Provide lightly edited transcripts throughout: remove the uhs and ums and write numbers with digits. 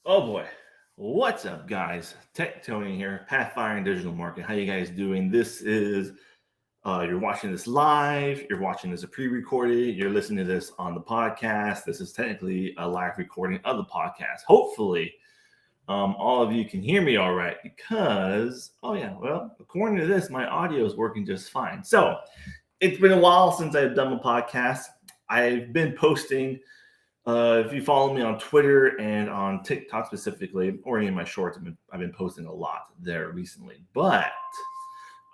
Oh boy. What's up, guys? Tech Tony here, Pathfire and Digital Marketing. How you guys doing? This is you're watching this live, you're watching this a pre-recorded, you're listening to this on the podcast. This is technically a live recording of the podcast. Hopefully, all of you can hear me all right because according to this, my audio is working just fine. So it's been a while since I've done a podcast. I've been posting. If you follow me on Twitter and on TikTok specifically, or any of my shorts, I've been posting a lot there recently. But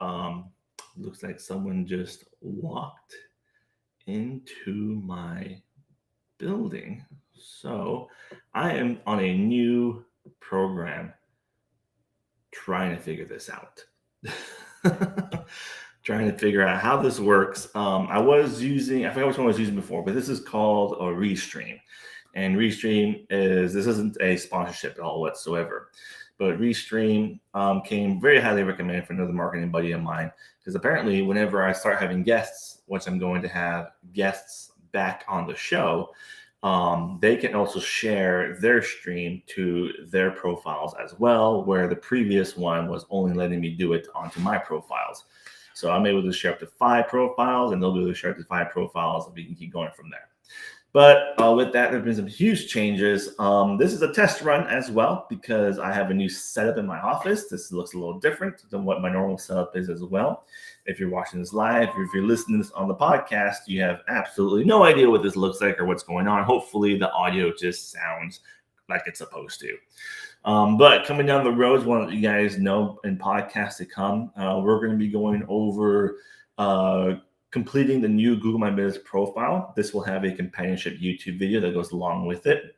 looks like someone just walked into my building. So I am on a new program trying to figure this out. Trying to figure out how this works. I forgot which one I was using before, but this is called a Restream. And Restream this isn't a sponsorship at all whatsoever. But Restream came very highly recommended for another marketing buddy of mine, because apparently whenever I start having guests, which I'm going to have guests back on the show, they can also share their stream to their profiles as well, where the previous one was only letting me do it onto my profiles. So I'm able to share up to 5 profiles, and they'll be able to share up to 5 profiles, and we can keep going from there. But with that, there have been some huge changes. This is a test run as well, because I have a new setup in my office. This looks a little different than what my normal setup is as well. If you're watching this live, or if you're listening to this on the podcast, you have absolutely no idea what this looks like or what's going on. Hopefully the audio just sounds like it's supposed to. But coming down the road, one of you guys know in podcasts to come, we're going to be going over completing the new Google My Business profile. This will have a companionship YouTube video that goes along with it,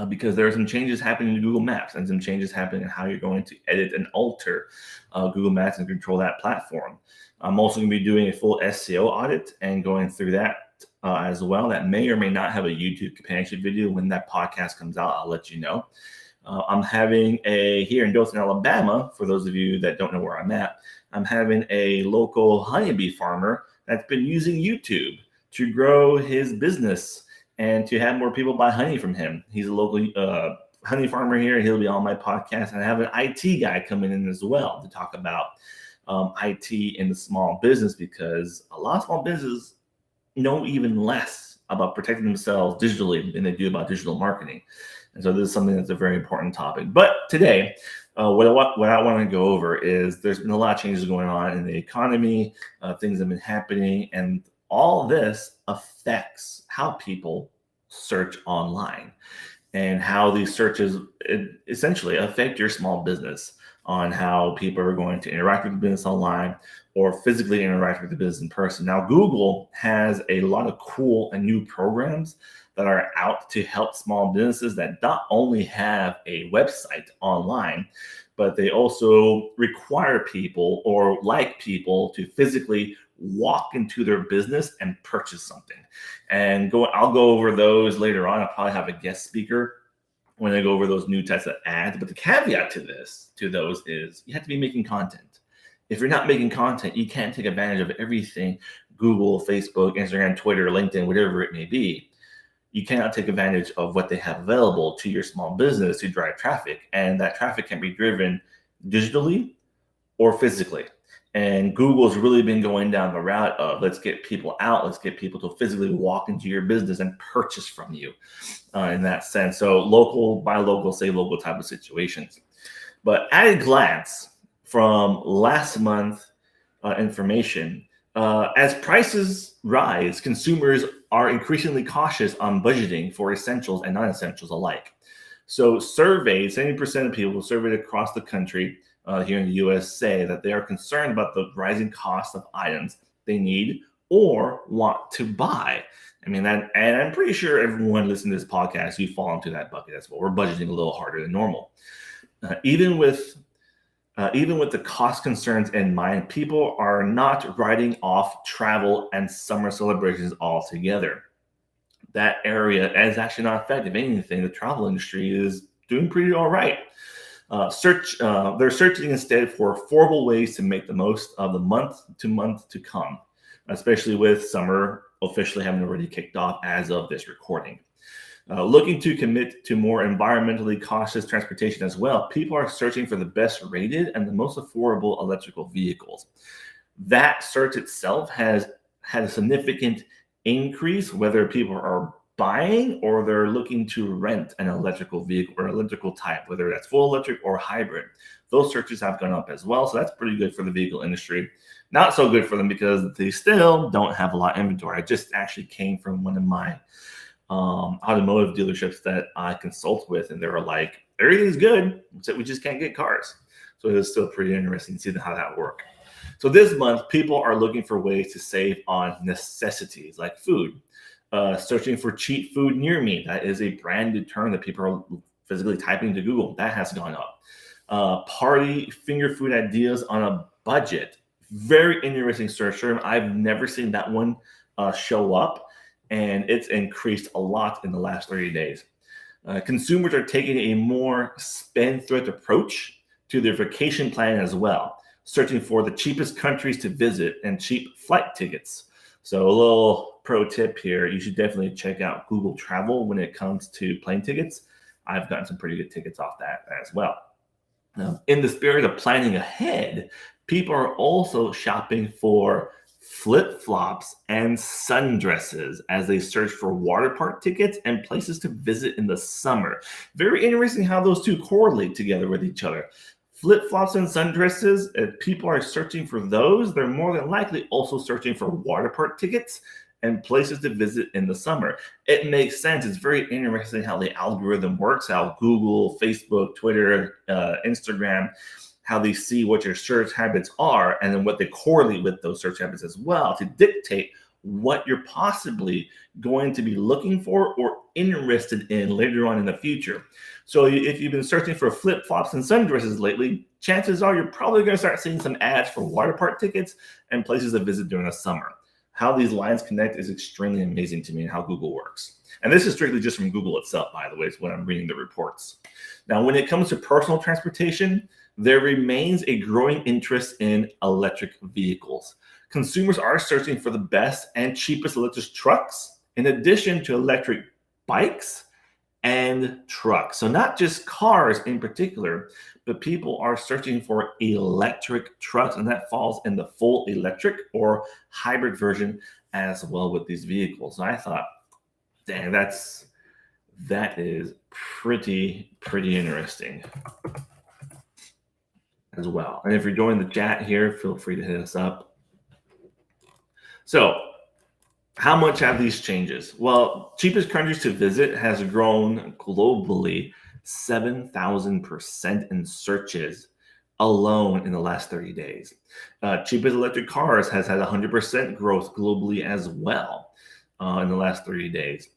because there are some changes happening in Google Maps and some changes happening in how you're going to edit and alter Google Maps and control that platform. I'm also going to be doing a full SEO audit and going through that as well. That may or may not have a YouTube companionship video. When that podcast comes out, I'll let you know. I'm having here in Dothan, Alabama, for those of you that don't know where I'm at, I'm having a local honeybee farmer that's been using YouTube to grow his business and to have more people buy honey from him. He's a local honey farmer here. He'll be on my podcast. And I have an IT guy coming in as well to talk about IT in the small business, because a lot of small businesses know even less about protecting themselves digitally than they do about digital marketing. And so this is something that's a very important topic. But today, what I want to go over is there's been a lot of changes going on in the economy, things have been happening, and all this affects how people search online and how these searches essentially affect your small business, on how people are going to interact with the business online or physically interact with the business in person. Now, Google has a lot of cool and new programs that are out to help small businesses that not only have a website online, but they also require people or like people to physically walk into their business and purchase something. And I'll go over those later on. I'll probably have a guest speaker when I go over those new types of ads. But the caveat to those is you have to be making content. If you're not making content, you can't take advantage of everything Google, Facebook, Instagram, Twitter, LinkedIn, whatever it may be. You cannot take advantage of what they have available to your small business to drive traffic. And that traffic can be driven digitally or physically. And Google's really been going down the route of let's get people out, let's get people to physically walk into your business and purchase from you in that sense. So local, buy local, save local type of situations. But at a glance from last month information, as prices rise, consumers are increasingly cautious on budgeting for essentials and non-essentials alike. So surveys, 70% of people surveyed across the country here in the US say that they are concerned about the rising cost of items they need or want to buy. I mean, and I'm pretty sure everyone listening to this podcast, you fall into that bucket as well. We're budgeting a little harder than normal. Even with the cost concerns in mind, people are not writing off travel and summer celebrations altogether. That area is actually not affected. If anything, the travel industry is doing pretty all right. They're searching instead for affordable ways to make the most of the month to come, especially with summer officially having already kicked off as of this recording. Looking to commit to more environmentally cautious transportation as well, people are searching for the best rated and the most affordable electrical vehicles. That search itself has had a significant increase, whether people are buying or they're looking to rent an electrical vehicle or electrical type, whether that's full electric or hybrid. Those searches have gone up as well. So that's pretty good for the vehicle industry. Not so good for them because they still don't have a lot of inventory. I just actually came from one of my automotive dealerships that I consult with, and they were like, everything's good, except we just can't get cars. So it's still pretty interesting to see how that works. So this month, people are looking for ways to save on necessities like food. Searching for cheap food near me. That is a branded term that people are physically typing to Google. That has gone up. Party finger food ideas on a budget. Very interesting search term. I've never seen that one show up, and it's increased a lot in the last 30 days. Consumers are taking a more spendthrift approach to their vacation plan as well, searching for the cheapest countries to visit and cheap flight tickets. So a little pro tip here, you should definitely check out Google Travel when it comes to plane tickets. I've gotten some pretty good tickets off that as well. Now, in the spirit of planning ahead, people are also shopping for flip-flops and sundresses as they search for water park tickets and places to visit in the summer. Very interesting how those two correlate together with each other. Flip-flops and sundresses, if people are searching for those, they're more than likely also searching for water park tickets and places to visit in the summer. It makes sense. It's very interesting how the algorithm works, how Google, Facebook, Twitter, Instagram, how they see what your search habits are, and then what they correlate with those search habits as well to dictate what you're possibly going to be looking for or interested in later on in the future. So if you've been searching for flip-flops and sundresses lately, chances are you're probably going to start seeing some ads for water park tickets and places to visit during the summer. How these lines connect is extremely amazing to me and how Google works. And this is strictly just from Google itself, by the way, is when I'm reading the reports. Now, when it comes to personal transportation, there remains a growing interest in electric vehicles. Consumers are searching for the best and cheapest electric trucks, in addition to electric bikes and trucks. So not just cars in particular, but people are searching for electric trucks, and that falls in the full electric or hybrid version as well with these vehicles. So I thought, dang, that is pretty interesting as well. And if you're joining the chat here, feel free to hit us up. So how much have these changes? Well, cheapest countries to visit has grown globally 7,000% in searches alone in the last 30 days. Cheapest electric cars has had 100% growth globally as well in the last 30 days.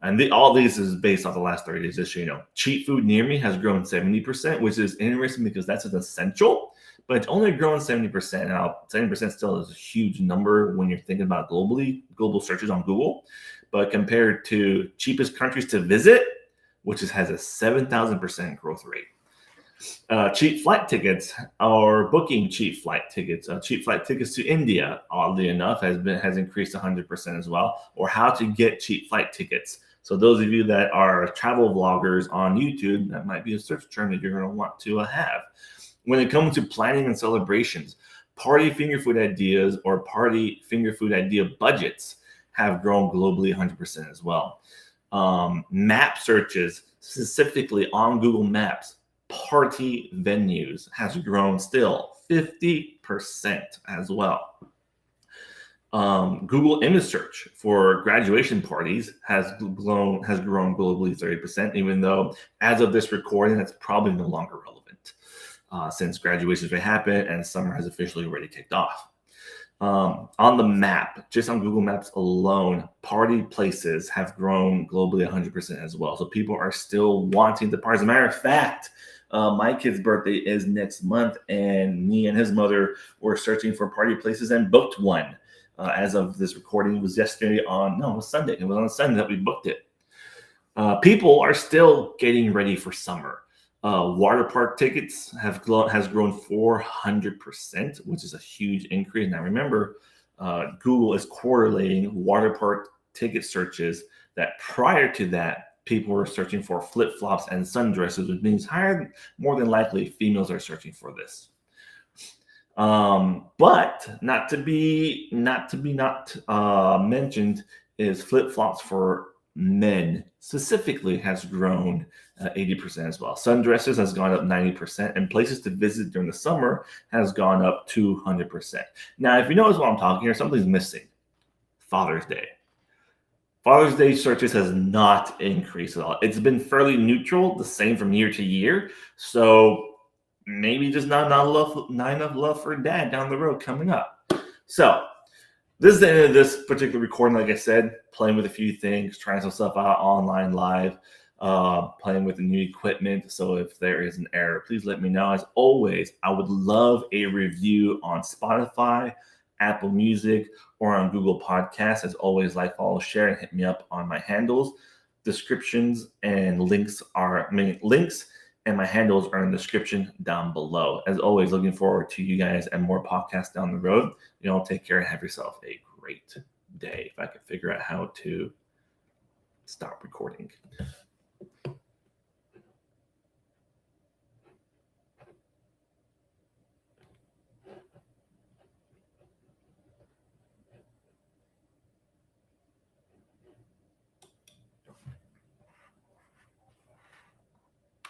And all these is based off the last 30 days, just so you know. Cheap food near me has grown 70%, which is interesting because that's an essential, but it's only grown 70%. Now, 70% still is a huge number when you're thinking about global searches on Google. But compared to cheapest countries to visit, which has a 7,000% growth rate. Cheap flight tickets are booking cheap flight tickets. Cheap flight tickets to India, oddly enough, has increased 100% as well. Or how to get cheap flight tickets. So those of you that are travel vloggers on YouTube, that might be a search term that you're going to want to have. When it comes to planning and celebrations, party finger food ideas or party finger food idea budgets have grown globally 100% as well. Map searches, specifically on Google Maps, party venues has grown still 50% as well. Google image search for graduation parties has grown globally 30%, even though as of this recording, that's probably no longer relevant since graduations may happen and summer has officially already kicked off. On the map, just on Google Maps alone, party places have grown globally 100% as well. So people are still wanting the parties. As a matter of fact, my kid's birthday is next month, and me and his mother were searching for party places and booked one. As of this recording, it was yesterday it was Sunday. It was on Sunday that we booked it. People are still getting ready for summer. Water park tickets has grown 400%, which is a huge increase. Now remember, Google is correlating water park ticket searches that prior to that, people are searching for flip-flops and sundresses, which means more than likely females are searching for this. But not to be mentioned is flip-flops for men specifically has grown 80% as well. Sundresses has gone up 90%, and places to visit during the summer has gone up 200%. Now, if you notice what I'm talking here, something's missing. Father's Day. Father's Day searches has not increased at all. It's been fairly neutral, the same from year to year. So maybe just not enough love for dad down the road coming up. So this is the end of this particular recording. Like I said, playing with a few things, trying some stuff out online live, playing with the new equipment. So if there is an error, please let me know. As always, I would love a review on Spotify, Apple Music, or on Google Podcasts. As always, like, follow, share, and hit me up on my handles. Descriptions and links and my handles are in the description down below. As always, looking forward to you guys and more podcasts down the road. You all take care and have yourself a great day. If I could figure out how to stop recording.